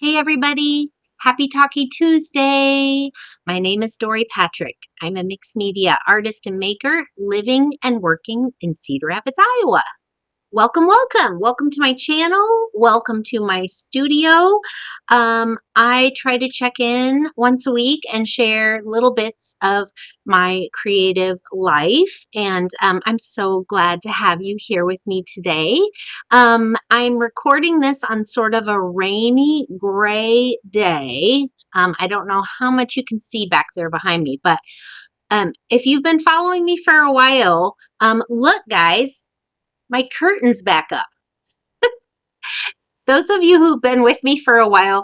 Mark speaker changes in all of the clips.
Speaker 1: Hey everybody, happy Talkie Tuesday. My name is Dori Patrick. I'm a mixed media artist and maker living and working in Cedar Rapids, Iowa. Welcome, welcome. Welcome to my channel. Welcome to my studio. I try to check in once a week and share little bits of my creative life. And I'm so glad to have you here with me today. I'm recording this on sort of a rainy, gray day. I don't know how much you can see back there behind me, but if you've been following me for a while, look, guys. My curtain's back up. Those of you who've been with me for a while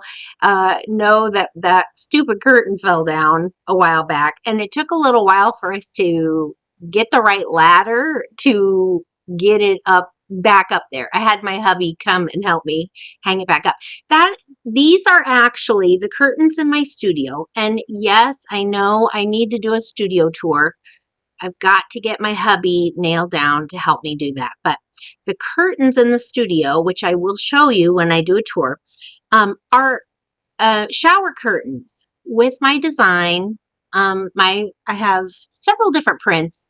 Speaker 1: know that that stupid curtain fell down a while back, and it took a little while for us to get the right ladder to get it up back up there. I had my hubby come and help me hang it back up. These are actually the curtains in my studio, and yes, I know I need to do a studio tour. I've got to get my hubby nailed down to help me do that. But the curtains in the studio, which I will show you when I do a tour, are shower curtains with my design. I have several different prints,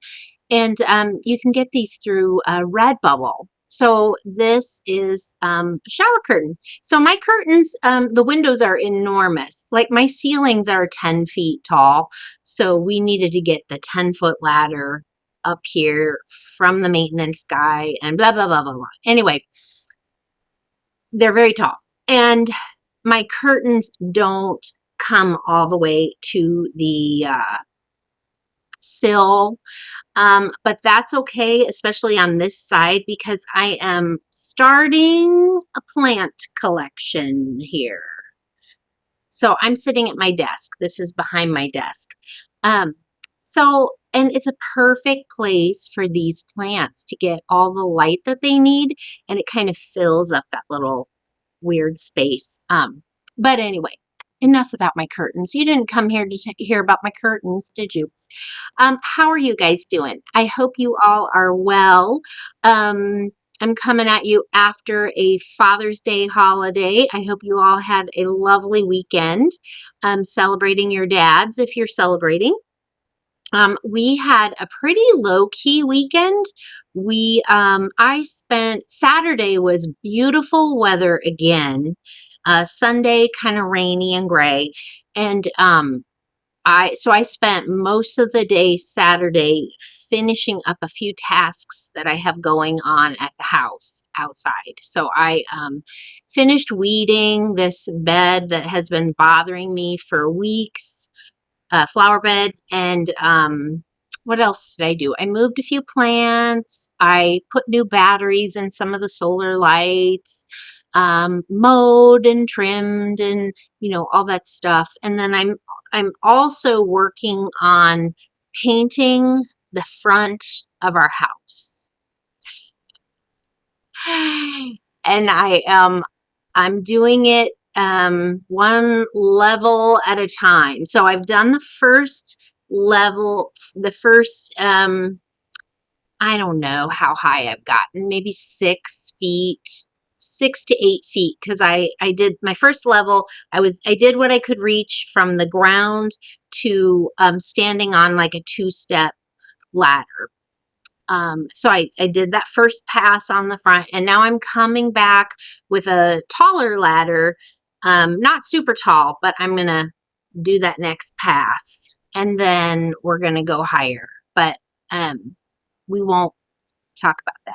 Speaker 1: and you can get these through Redbubble. So this is a shower curtain. So my curtains, the windows are enormous. Like my ceilings are 10 feet tall. So we needed to get the 10-foot ladder up here from the maintenance guy and blah, blah, blah, blah, blah. Anyway, they're very tall. And my curtains don't come all the way to the sill. But that's okay, especially on this side, because I am starting a plant collection here. So I'm sitting at my desk. This is behind my desk. And it's a perfect place for these plants to get all the light that they need, and it kind of fills up that little weird space. But anyway, enough about my curtains. You didn't come here to hear about my curtains, did you? How are you guys doing? I hope you all are well. I'm coming at you after a Father's Day holiday. I hope you all had a lovely weekend celebrating your dads if you're celebrating. We had a pretty low-key weekend. Saturday was beautiful weather again. Sunday, kind of rainy and gray. And I spent most of the day Saturday finishing up a few tasks that I have going on at the house outside. So I finished weeding this bed that has been bothering me for weeks, flower bed, and what else did I do? I moved a few plants. I put new batteries in some of the solar lights, mowed and trimmed and, all that stuff. And then I'm also working on painting the front of our house. And I'm doing it one level at a time. So I've done the first level, I don't know how high I've gotten, maybe 6 feet, 6 to 8 feet, because I did my first level. I did what I could reach from the ground to standing on like a 2-step ladder. So I did that first pass on the front, and now I'm coming back with a taller ladder, not super tall, but I'm going to do that next pass, and then we're going to go higher, but we won't talk about that.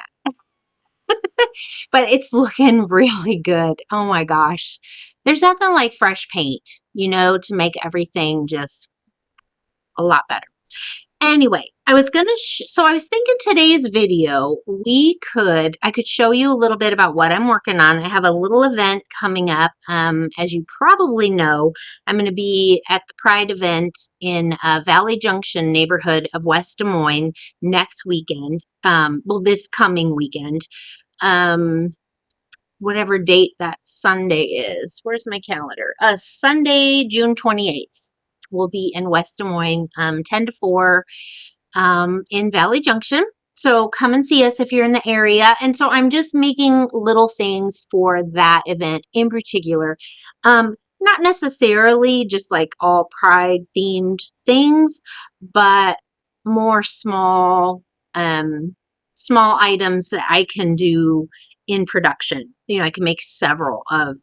Speaker 1: But it's looking really good. Oh my gosh. There's nothing like fresh paint, to make everything just a lot better. Anyway, I was thinking today's video, I could show you a little bit about what I'm working on. I have a little event coming up. As you probably know, I'm going to be at the Pride event in Valley Junction neighborhood of West Des Moines next weekend. This coming weekend. Whatever date that Sunday is. Where's my calendar? Sunday, June 28th. We'll be in West Des Moines, 10 to 4, in Valley Junction. So come and see us if you're in the area. And so I'm just making little things for that event in particular. Not necessarily just like all pride themed things, but more small items that I can do in production. You know, I can make several of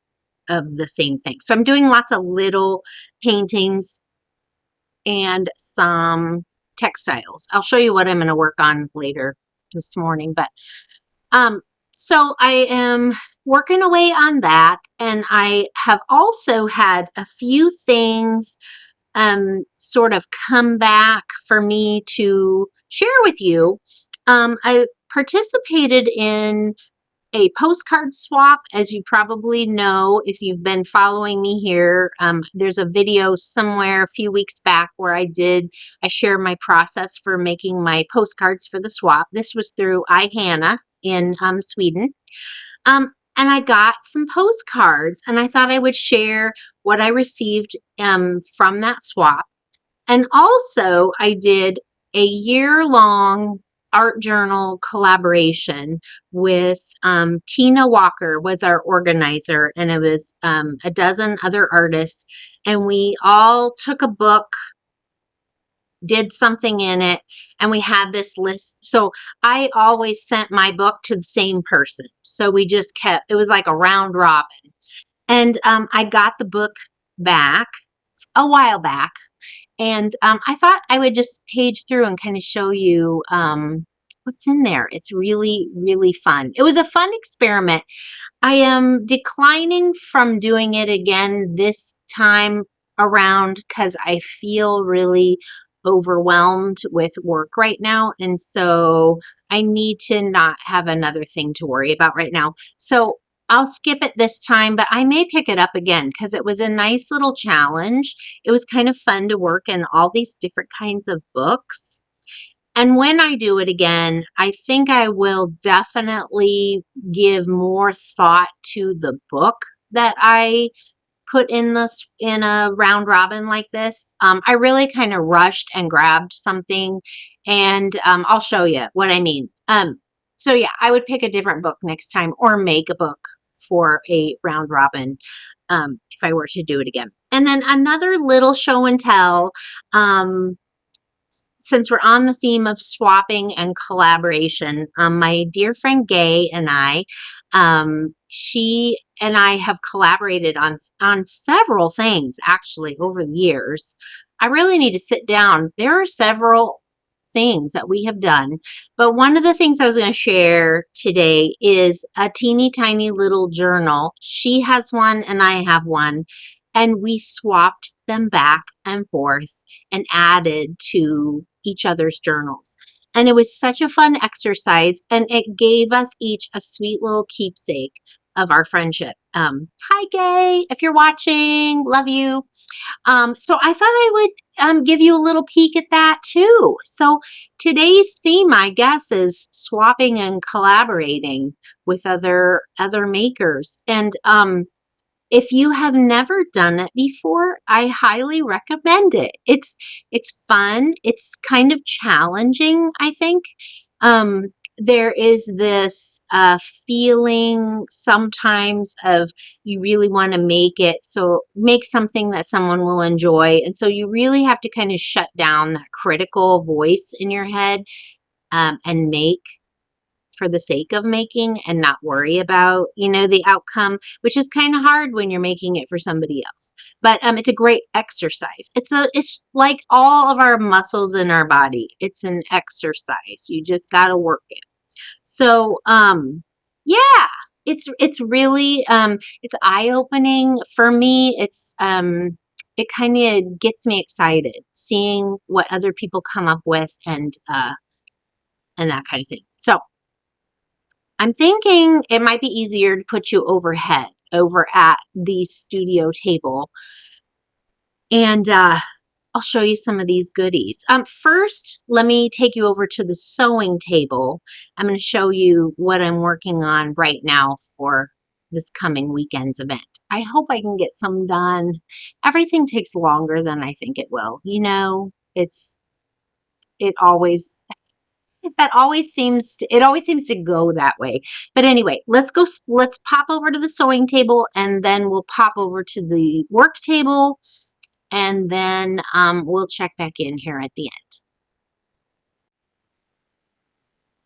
Speaker 1: the same thing. So I'm doing lots of little paintings and some textiles. I'll show you what I'm going to work on later this morning. But um, so I am working away on that, and I have also had a few things sort of come back for me to share with you. I participated in a postcard swap, as you probably know if you've been following me here. There's a video somewhere a few weeks back where I shared my process for making my postcards for the swap. This was through iHanna in Sweden. And I got some postcards, and I thought I would share what I received from that swap. And also, I did a year-long art journal collaboration with Tina Walker was our organizer, and it was a dozen other artists. And we all took a book, did something in it, and we had this list. So I always sent my book to the same person. So we just it was like a round robin. And I got the book back a while back. And I thought I would just page through and kind of show you what's in there. It's really, really fun. It was a fun experiment. I am declining from doing it again this time around because I feel really overwhelmed with work right now. And so I need to not have another thing to worry about right now. So I'll skip it this time, but I may pick it up again because it was a nice little challenge. It was kind of fun to work in all these different kinds of books. And when I do it again, I think I will definitely give more thought to the book that I put in a round robin like this. I really kind of rushed and grabbed something, and I'll show you what I mean. So yeah, I would pick a different book next time or make a book for a round robin if I were to do it again. And then another little show and tell. Since we're on the theme of swapping and collaboration, my dear friend Gay and I, she and I have collaborated on several things actually over the years. I really need to sit down. There are several things that we have done, but one of the things I was going to share today is a teeny tiny little journal. She has one and I have one, and we swapped them back and forth and added to each other's journals. And it was such a fun exercise, and it gave us each a sweet little keepsake of our friendship. Hi, Gay, if you're watching, love you. So I thought I would give you a little peek at that too. So today's theme, I guess, is swapping and collaborating with other makers. And if you have never done it before, I highly recommend it. It's fun. It's kind of challenging, I think. There is this feeling sometimes of you really want to make something that someone will enjoy. And so you really have to kind of shut down that critical voice in your head and make for the sake of making and not worry about, the outcome, which is kind of hard when you're making it for somebody else. But it's a great exercise. It's like all of our muscles in our body. It's an exercise. You just got to work it. So, yeah, it's really, it's eye-opening for me. It kind of gets me excited seeing what other people come up with and that kind of thing. So I'm thinking it might be easier to put you over at the studio table. And I'll show you some of these goodies. First, let me take you over to the sewing table. I'm going to show you what I'm working on right now for this coming weekend's event. I hope I can get some done. Everything takes longer than I think it will. It always That always seems to, it always seems to go that way. But anyway, let's pop over to the sewing table, and then we'll pop over to the work table, and then we'll check back in here at the end.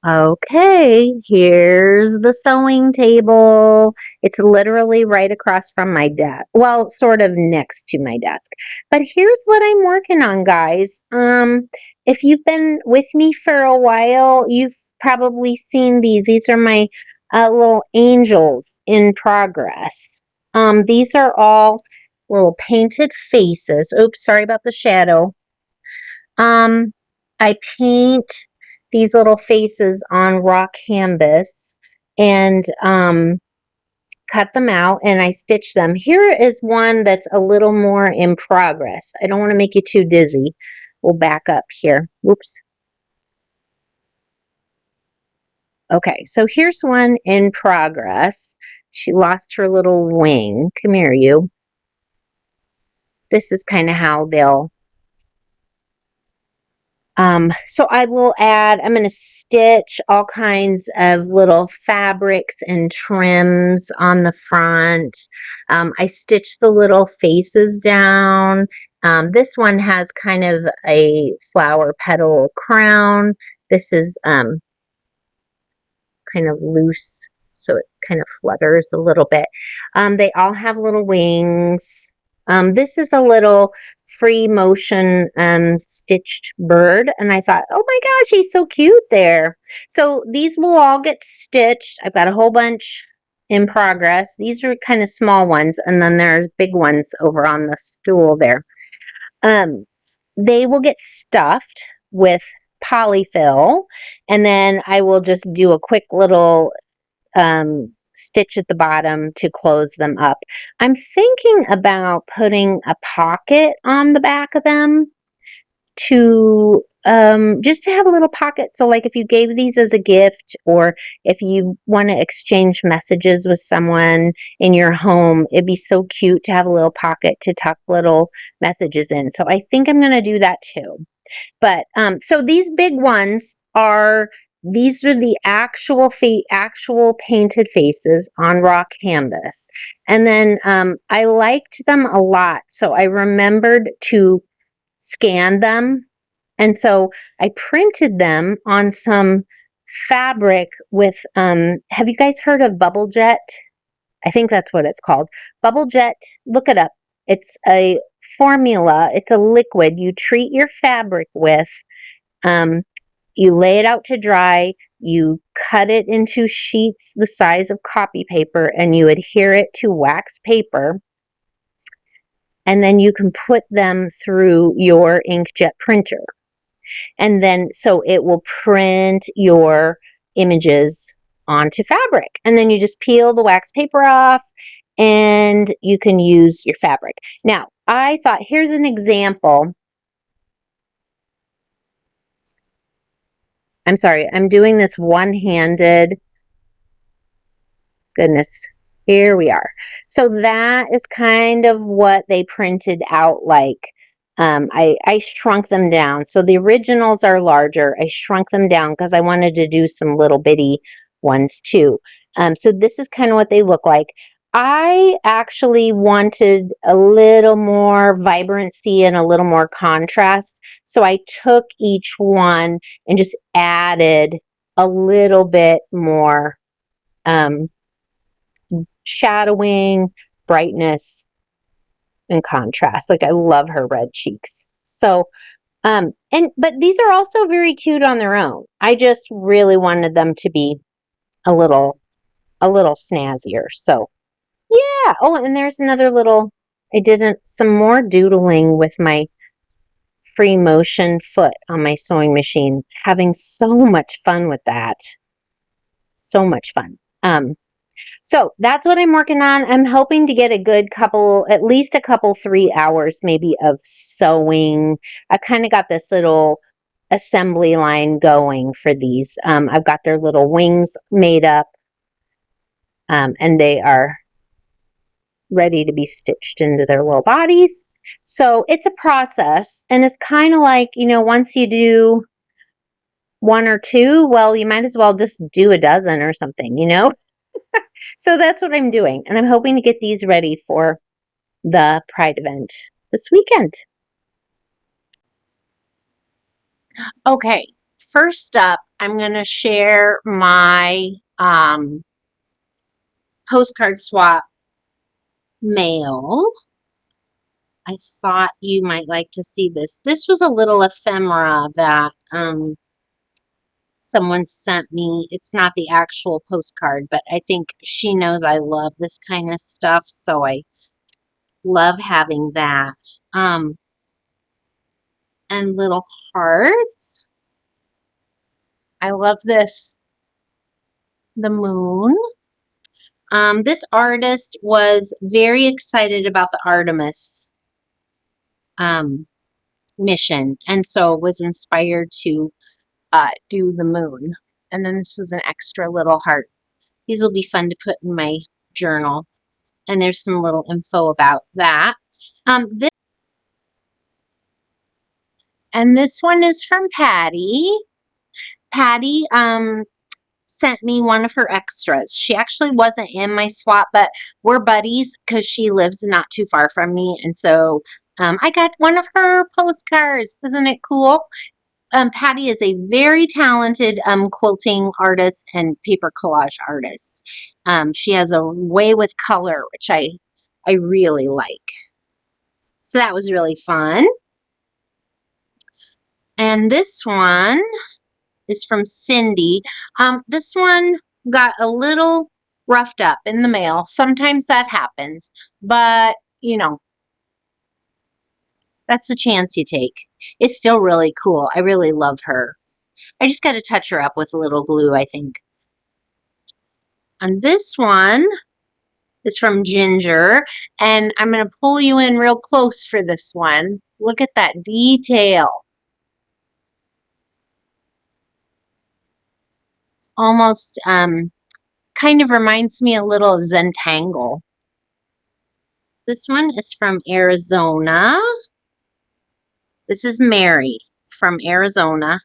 Speaker 1: Okay, here's the sewing table. It's literally right across from my desk. Well, sort of next to my desk. But here's what I'm working on, guys. If you've been with me for a while, you've probably seen these. These are my little angels in progress. These are all little painted faces. Oops, sorry about the shadow. I paint these little faces on raw canvas and cut them out, and I stitch them. Here is one that's a little more in progress. I don't want to make you too dizzy. We'll back up here. Whoops. Okay, so here's one in progress. She lost her little wing. Come here, you. This is kind of how they'll so I will add, I'm going to stitch all kinds of little fabrics and trims on the front. I stitched the little faces down. This one has kind of a flower petal crown. This is kind of loose, so it kind of flutters a little bit. They all have little wings. This is a little free motion stitched bird, and I thought, oh my gosh, he's so cute there. So these will all get stitched. I've got a whole bunch in progress. These are kind of small ones, and then there's big ones over on the stool there. They will get stuffed with polyfill, and then I will just do a quick little stitch at the bottom to close them up. I'm thinking about putting a pocket on the back of them to just to have a little pocket. So like if you gave these as a gift, or if you want to exchange messages with someone in your home, it'd be so cute to have a little pocket to tuck little messages in. So I think I'm going to do that too. But so these big ones are, these are the actual painted faces on raw canvas. And then I liked them a lot, so I remembered to scan them. And so I printed them on some fabric with, have you guys heard of Bubble Jet? I think that's what it's called. Bubble Jet, look it up. It's a formula. It's a liquid you treat your fabric with. You lay it out to dry. You cut it into sheets the size of copy paper, and you adhere it to wax paper. And then you can put them through your inkjet printer. And then so it will print your images onto fabric. And then you just peel the wax paper off and you can use your fabric. Now, I thought, here's an example. I'm sorry, I'm doing this one-handed. Goodness, here we are. So that is kind of what they printed out like. I shrunk them down. So the originals are larger. I shrunk them down because I wanted to do some little bitty ones too. So this is kind of what they look like. I actually wanted a little more vibrancy and a little more contrast. So I took each one and just added a little bit more shadowing, brightness, and contrast. Like I love her red cheeks. So, but these are also very cute on their own. I just really wanted them to be a little snazzier. So yeah. Oh, and there's another little, I did some more doodling with my free motion foot on my sewing machine. Having so much fun with that. So much fun. So that's what I'm working on. I'm hoping to get a good couple, at least a couple, 3 hours maybe of sewing. I kind of got this little assembly line going for these. I've got their little wings made up, and they are ready to be stitched into their little bodies. So it's a process, and it's kind of like, you know, once you do one or two, well, you might as well just do a dozen or something, you know? So that's what I'm doing. And I'm hoping to get these ready for the Pride event this weekend. Okay, first up, I'm going to share my postcard swap mail. I thought you might like to see this. This was a little ephemera that someone sent me. It's not the actual postcard, but I think she knows I love this kind of stuff, so I love having that. And little hearts. I love this. The moon. This artist was very excited about the Artemis mission, and so was inspired to do the moon. And then this was an extra little heart. These will be fun to put in my journal. And there's some little info about that. This one is from Patty. Patty sent me one of her extras. She actually wasn't in my swap, but we're buddies because she lives not too far from me. And so I got one of her postcards. Isn't it cool? Patty is a very talented quilting artist and paper collage artist. She has a way with color, which I really like. So that was really fun. And this one is from Cindy. This one got a little roughed up in the mail. Sometimes that happens, but you know, that's the chance you take. It's still really cool. I really love her. I just got to touch her up with a little glue, I think. And this one is from Ginger, and I'm going to pull you in real close for this one. Look at that detail. Almost kind of reminds me a little of Zentangle. This one is from Arizona. This is Mary from Arizona.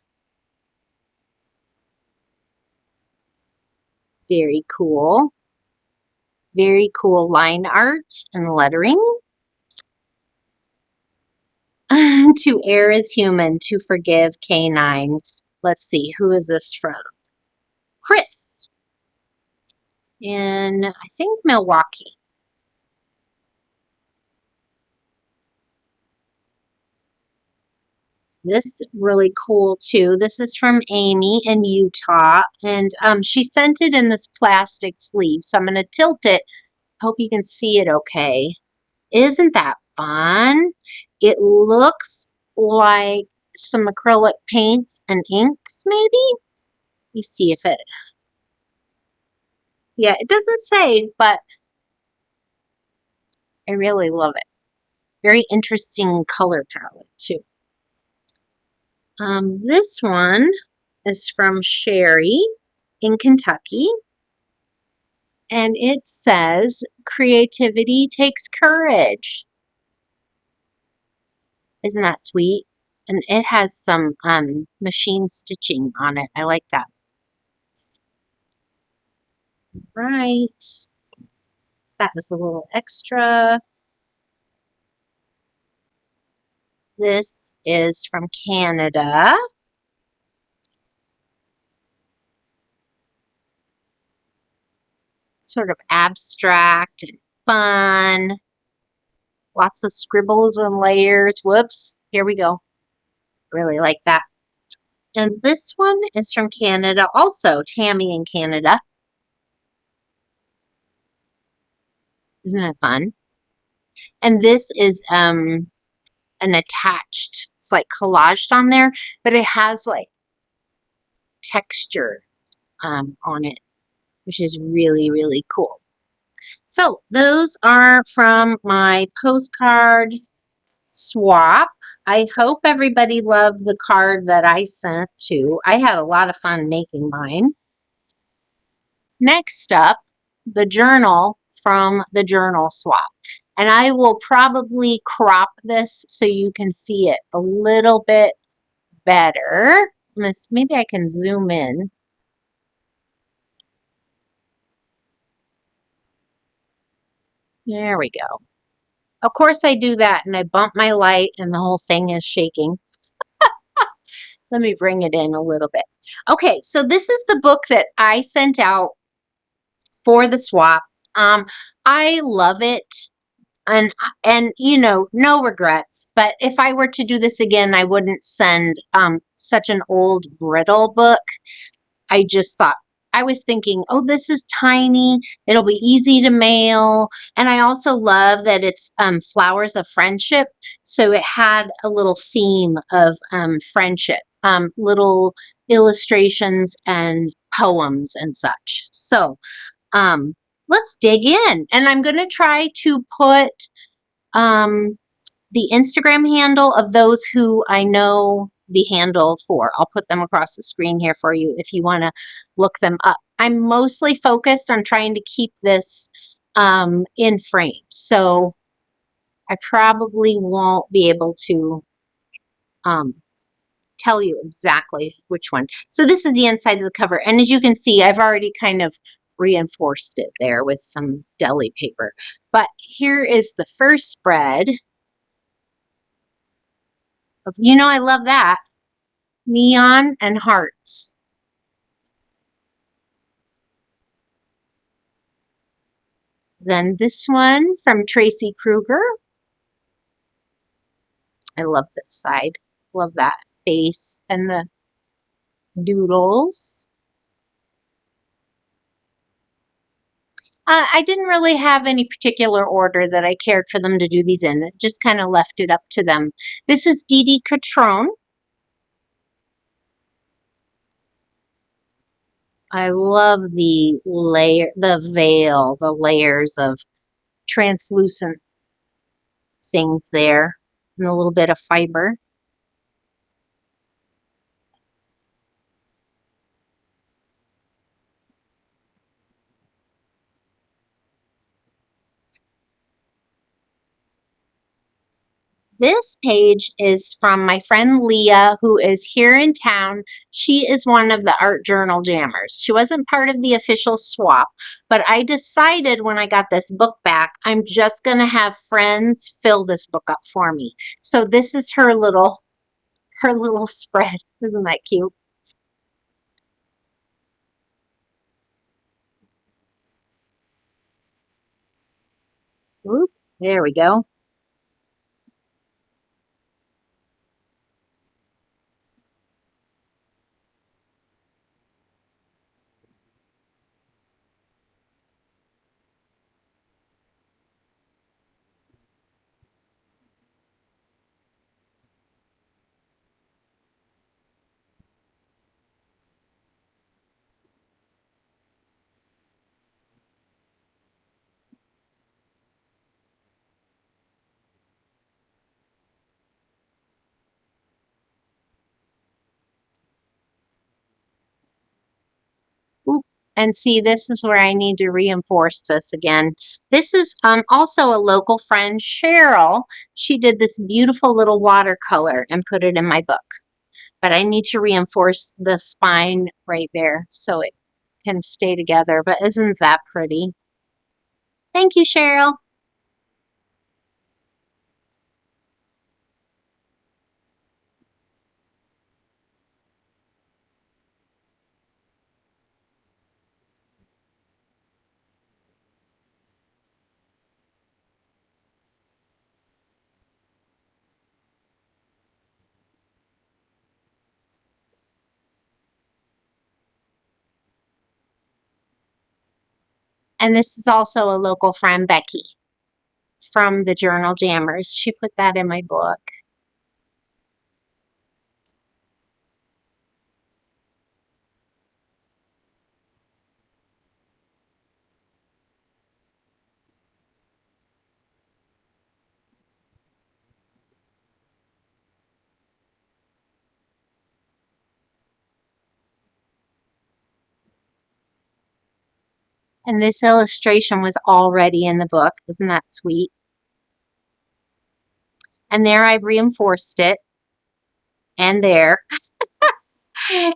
Speaker 1: Very cool. Very cool line art and lettering. To err is human, to forgive canine. Let's see, who is this from? Chris in, I think, Milwaukee. This is really cool too. This is from Amy in Utah, and she sent it in this plastic sleeve. So I'm going to tilt it. Hope you can see it okay. Isn't that fun? It looks like some acrylic paints and inks, maybe? Let me see if it... Yeah, it doesn't say, but I really love it. Very interesting color palette, too. This one is from Sherry in Kentucky. And it says, creativity takes courage. Isn't that sweet? And it has some machine stitching on it. I like that. Right. That was a little extra. This is from Canada. Sort of abstract and fun. Lots of scribbles and layers. Whoops. Here we go. Really like that. And this one is from Canada also. Tammy in Canada. Isn't it fun? And this is an attached, it's like collaged on there, but it has like texture on it, which is really, really cool. So those are from my postcard swap. I hope everybody loved the card that I sent too. I had a lot of fun making mine. Next up, the journal from the journal swap. And I will probably crop this so you can see it a little bit better. maybe I can zoom in. There we go. Of course I do that, and I bump my light, and the whole thing is shaking. Let me bring it in a little bit. Okay, so this is the book that I sent out for the swap. I love it. And you know, no regrets, but if I were to do this again, I wouldn't send such an old brittle book. I just thought, I was thinking, oh, this is tiny, it'll be easy to mail. And I also love that it's Flowers of Friendship, so it had a little theme of friendship, little illustrations and poems and such. So um, let's dig in. And I'm going to try to put um, the Instagram handle of those who I know the handle for. I'll put them across the screen here for you if you want to look them up. I'm mostly focused on trying to keep this in frame. So I probably won't be able to um, tell you exactly which one. So this is the inside of the cover. And as you can see, I've already kind of reinforced it there with some deli paper. But here is the first spread. You know, I love that. Neon and hearts. Then this one from Tracy Kruger. I love this side. Love that face and the doodles. I didn't really have any particular order that I cared for them to do these in. Just kind of left it up to them. This is Dee Dee Catrone. I love the layer, the veil, the layers of translucent things there, and a little bit of fiber. This page is from my friend Leah, who is here in town. She is one of the art journal jammers. She wasn't part of the official swap, but I decided when I got this book back, I'm just going to have friends fill this book up for me. So this is her little spread. Isn't that cute? Oop, there we go. Oop. And see, this is where I need to reinforce this again. This is also a local friend, Cheryl. She did this beautiful little watercolor and put it in my book. But I need to reinforce the spine right there so it can stay together. But isn't that pretty? Thank you, Cheryl. And this is also a local friend, Becky, from the Journal Jammers. She put that in my book. And this illustration was already in the book. Isn't that sweet? And there I've reinforced it. And there.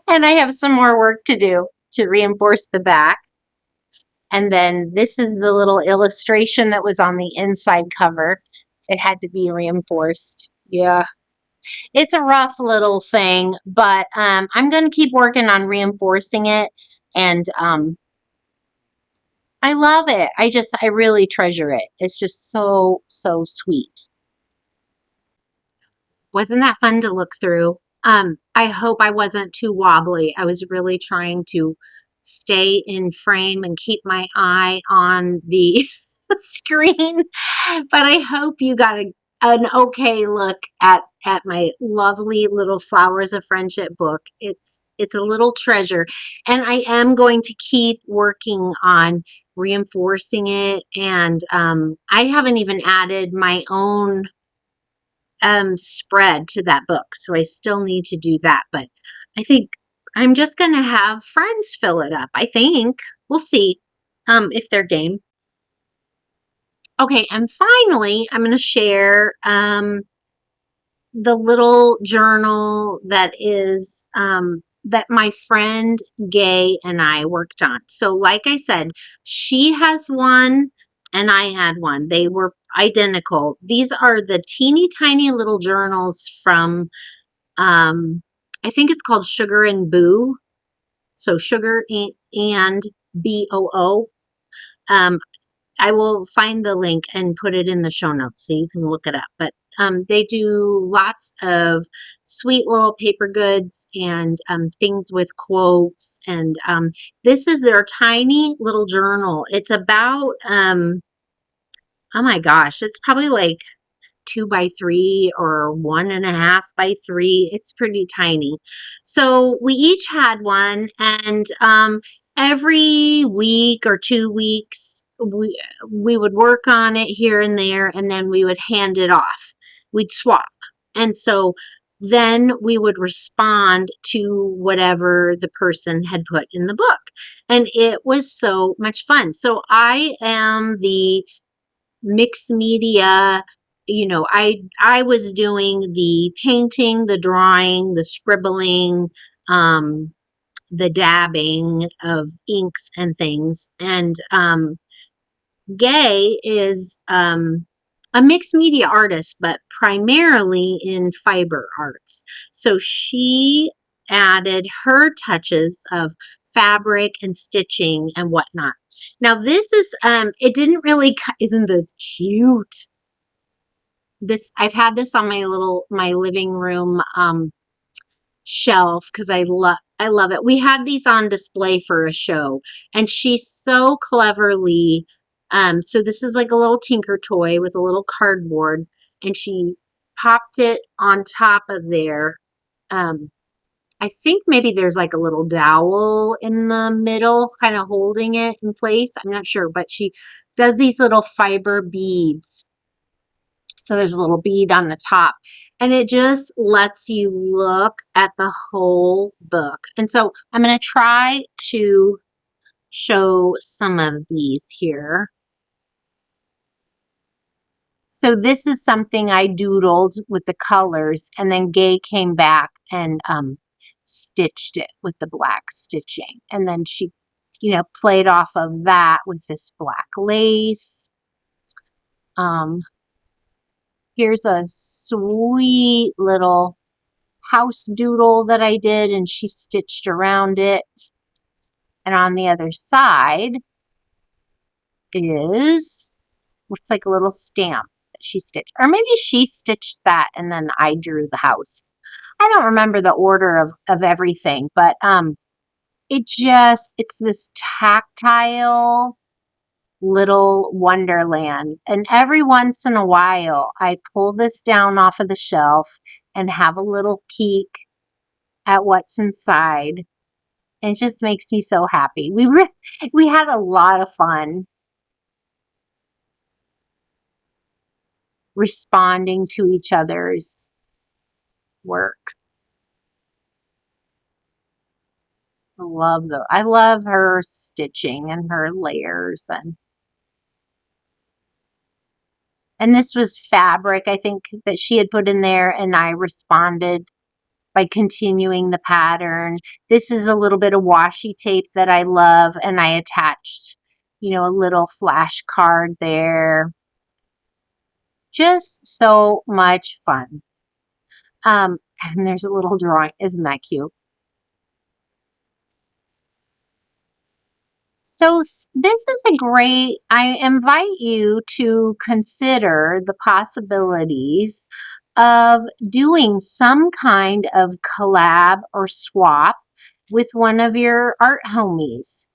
Speaker 1: And I have some more work to do to reinforce the back. And then this is the little illustration that was on the inside cover. It had to be reinforced. Yeah. It's a rough little thing, but I'm going to keep working on reinforcing it. And I love it. I really treasure it. It's just so, so sweet. Wasn't that fun to look through? I hope I wasn't too wobbly. I was really trying to stay in frame and keep my eye on the screen, but I hope you got an okay look at my lovely little Flowers of Friendship book. It's a little treasure, and I am going to keep working on reinforcing it, and I haven't even added my own spread to that book, so I still need to do that, but I think I'm just gonna have friends fill it up. I think we'll see if they're game. Okay, and finally I'm gonna share the little journal that is that my friend Gay and I worked on. So like I said, she has one and I had one. They were identical. These are the teeny tiny little journals from I think it's called Sugar and Boo. So Sugar and BOO. Um I will find the link and put it in the show notes so you can look it up. But they do lots of sweet little paper goods and things with quotes. And this is their tiny little journal. It's about, oh my gosh, it's probably like 2x3 or 1.5x3. It's pretty tiny. So we each had one, and every week or 2 weeks, we would work on it here and there, and then we would hand it off. We'd swap. And so then we would respond to whatever the person had put in the book. And it was so much fun. So I am the mixed media, I was doing the painting, the drawing, the scribbling, the dabbing of inks and things, and Gay is a mixed media artist, but primarily in fiber arts. So she added her touches of fabric and stitching and whatnot. Now this is it didn't really isn't this cute? This I've had this on my living room shelf because I love it. We had these on display for a show, and she's so cleverly so this is like a little tinker toy with a little cardboard, and she popped it on top of there. I think maybe there's like a little dowel in the middle kind of holding it in place. I'm not sure, but she does these little fiber beads. So there's a little bead on the top, and it just lets you look at the whole book. And so I'm going to try to show some of these here. So this is something I doodled with the colors, and then Gay came back and stitched it with the black stitching. And then she, played off of that with this black lace. Here's a sweet little house doodle that I did, and she stitched around it. And on the other side is looks like a little stamp that she stitched. Or maybe she stitched that and then I drew the house. I don't remember the order of everything, but it's this tactile little wonderland. And every once in a while, I pull this down off of the shelf and have a little peek at what's inside. It just makes me so happy. We had a lot of fun responding to each other's work. I love her stitching and her layers, and this was fabric, I think, that she had put in there, and I responded by continuing the pattern. This is a little bit of washi tape that I love, and I attached, you know, a little flash card there. Just so much fun. And there's a little drawing. Isn't that cute? So this is a great, I invite you to consider the possibilities of doing some kind of collab or swap with one of your art homies.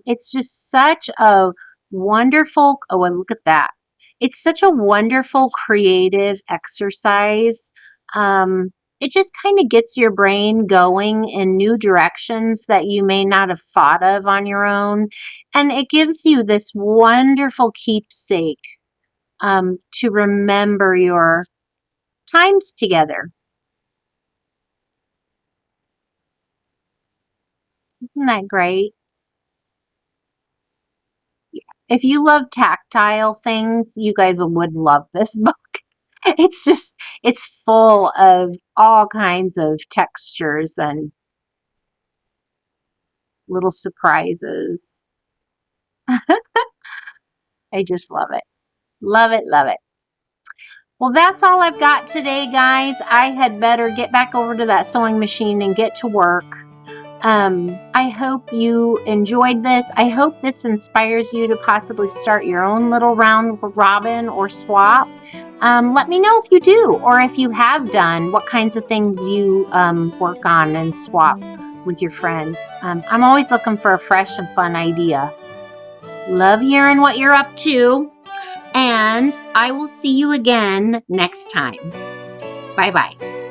Speaker 1: It's just such a wonderful, oh, and look at that. It's such a wonderful creative exercise. It just kind of gets your brain going in new directions that you may not have thought of on your own. And it gives you this wonderful keepsake to remember your times together. Isn't that great? If you love tactile things, you guys would love this book. It's just, it's full of all kinds of textures and little surprises. I just love it. Love it, love it. Well, that's all I've got today, guys. I had better get back over to that sewing machine and get to work. I hope you enjoyed this. I hope this inspires you to possibly start your own little round robin or swap. Let me know if you do, or if you have done, what kinds of things you work on and swap with your friends. I'm always looking for a fresh and fun idea. Love hearing what you're up to, and I will see you again next time. Bye-bye.